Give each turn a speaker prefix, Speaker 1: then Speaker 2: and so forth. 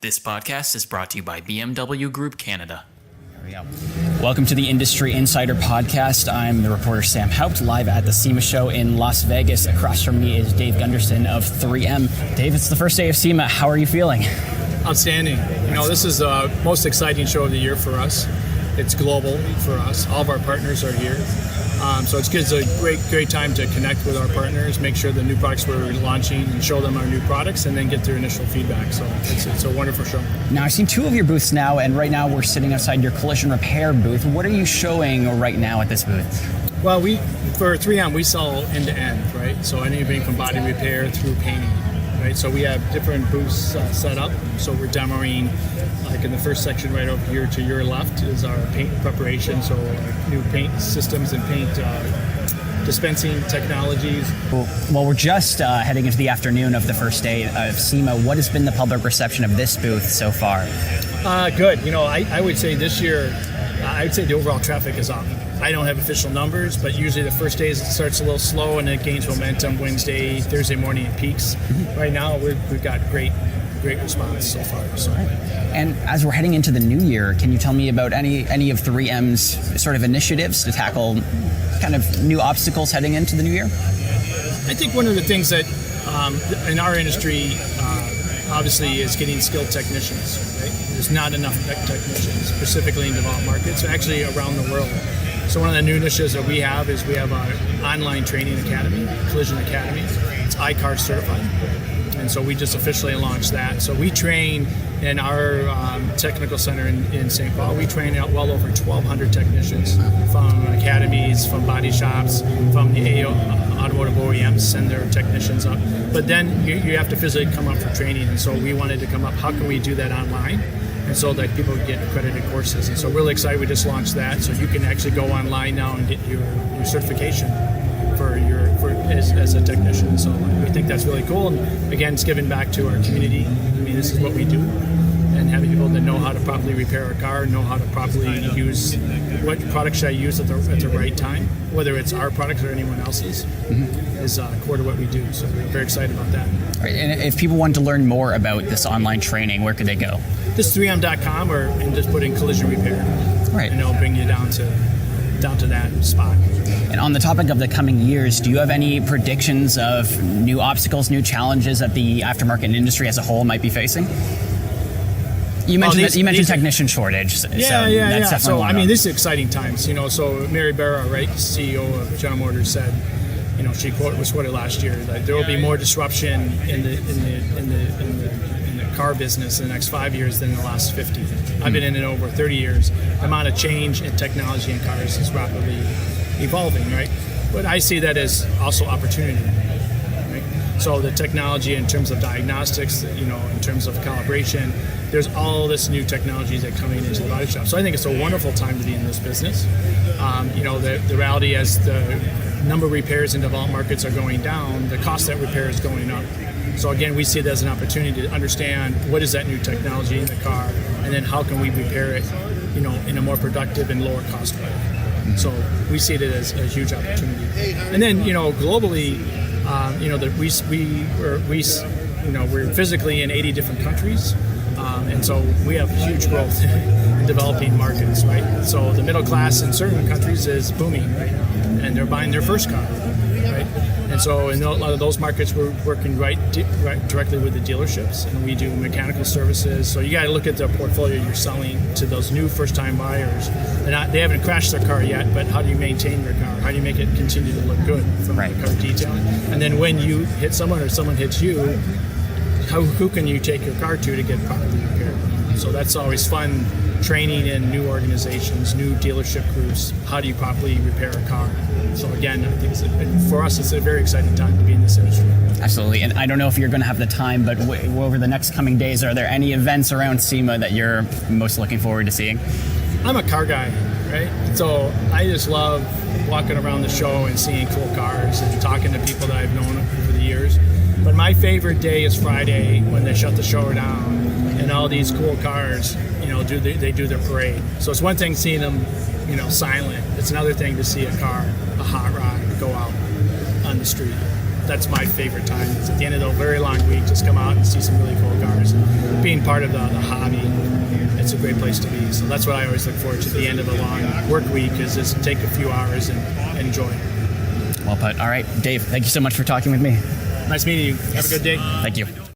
Speaker 1: This podcast is brought to you by BMW Group Canada.
Speaker 2: There we go. Welcome to the Industry Insider Podcast. I'm the reporter Sam Haupt, live at the SEMA show in Las Vegas. Across from me is Dave Gunderson of 3M. Dave, it's the first day of SEMA. How are you feeling?
Speaker 3: Outstanding. This is the most exciting show of the year for us. It's global for us. All of our partners are here. So it's good. It's a great time to connect with our partners, make sure the new products we're launching and show them our new products, and then get their initial feedback. So it's a wonderful show.
Speaker 2: Now, I've seen two of your booths now, and right now we're sitting outside your collision repair booth. What are you showing right now at this booth?
Speaker 3: Well, for 3M, we sell end-to-end, right? So anything from body repair through painting, right? So we have different booths set up. So we're demoing, like in the first section right over here to your left is our paint preparation. So new paint systems and paint dispensing technologies.
Speaker 2: Well, we're just heading into the afternoon of the first day of SEMA. What has been the public reception of this booth so far?
Speaker 3: Good. I would say this year, I would say the overall traffic is up. I don't have official numbers, but usually the first days it starts a little slow and it gains momentum. Wednesday, Thursday morning it peaks. Right now we've got great response so far. So.
Speaker 2: And as we're heading into the new year, can you tell me about any of 3M's sort of initiatives to tackle kind of new obstacles heading into the new year?
Speaker 3: I think one of the things that in our industry obviously is getting skilled technicians. Right? There's not enough technicians, specifically in developed markets, actually around the world. So one of the new initiatives that we have is we have an online training academy, Collision Academy. It's ICAR certified. And so we just officially launched that. So we train in our technical center in St. Paul. We train out well over 1,200 technicians from academies, from body shops, from the automotive OEMs send their technicians up. But then you have to physically come up for training. And so we wanted to come up, how can we do that online? And so that people get accredited courses. And so really excited we just launched that. So you can actually go online now and get your certification as a technician. So we think that's really cool. And again, it's giving back to our community. This is what we do. And having people that know how to properly repair a car, know how to properly use what product should I use at the right time, whether it's our product or anyone else's, is core to what we do. So we're very excited about that.
Speaker 2: All right, and if people want to learn more about this online training, where could they go?
Speaker 3: Just 3m.com and just put in collision repair.
Speaker 2: Right.
Speaker 3: And it'll bring you down to that spot.
Speaker 2: And on the topic of the coming years, do you have any predictions of new obstacles, new challenges that the aftermarket industry as a whole might be facing? You mentioned technician shortage.
Speaker 3: Yeah. So this is exciting times. So Mary Barra, right, CEO of General Motors, said, she was quoted last year that there will be more disruption in the car business in the next 5 years than in the last 50. I've been in it over 30 years. The amount of change in technology in cars is rapidly evolving, right? But I see that as also opportunity, right? So the technology in terms of diagnostics, in terms of calibration, there's all this new technology that's coming into the body shop. So I think it's a wonderful time to be in this business. The reality as the number of repairs in developed markets are going down, the cost of that repair is going up. So again, we see it as an opportunity to understand what is that new technology in the car, and then how can we repair it, in a more productive and lower cost way. So we see it as a huge opportunity. And then, globally, we're physically in 80 different countries, and so we have huge growth in developing markets, right? So the middle class in certain countries is booming right now, and they're buying their first car, right? And so in a lot of those markets, we're working right directly with the dealerships, and we do mechanical services. So you got to look at the portfolio you're selling to those new first-time buyers. They haven't crashed their car yet, but how do you maintain your car? How do you make it continue to look good from the car detailing? And then when you hit someone or someone hits you, who can you take your car to get properly repaired? So that's always fun, training in new organizations, new dealership groups. How do you properly repair a car? So again, I think for us, it's a very exciting time to be in this industry.
Speaker 2: Absolutely. And I don't know if you're going to have the time, but over the next coming days, are there any events around SEMA that you're most looking forward to seeing?
Speaker 3: I'm a car guy, right? So I just love walking around the show and seeing cool cars and talking to people that I've known over the years. But my favorite day is Friday when they shut the show down and all these cool cars, they do their parade. So it's one thing seeing them, silent. It's another thing to see a car, a hot rod, go out on the street. that's my favorite time. It's at the end of the very long week. Just come out and see some really cool cars. And being part of the hobby, it's a great place to be. So that's what I always look forward to at the end of a long work week, is just take a few hours and enjoy.
Speaker 2: Well put. All right, Dave, thank you so much for talking with me.
Speaker 3: Nice meeting you. Have a good day.
Speaker 2: Thank you.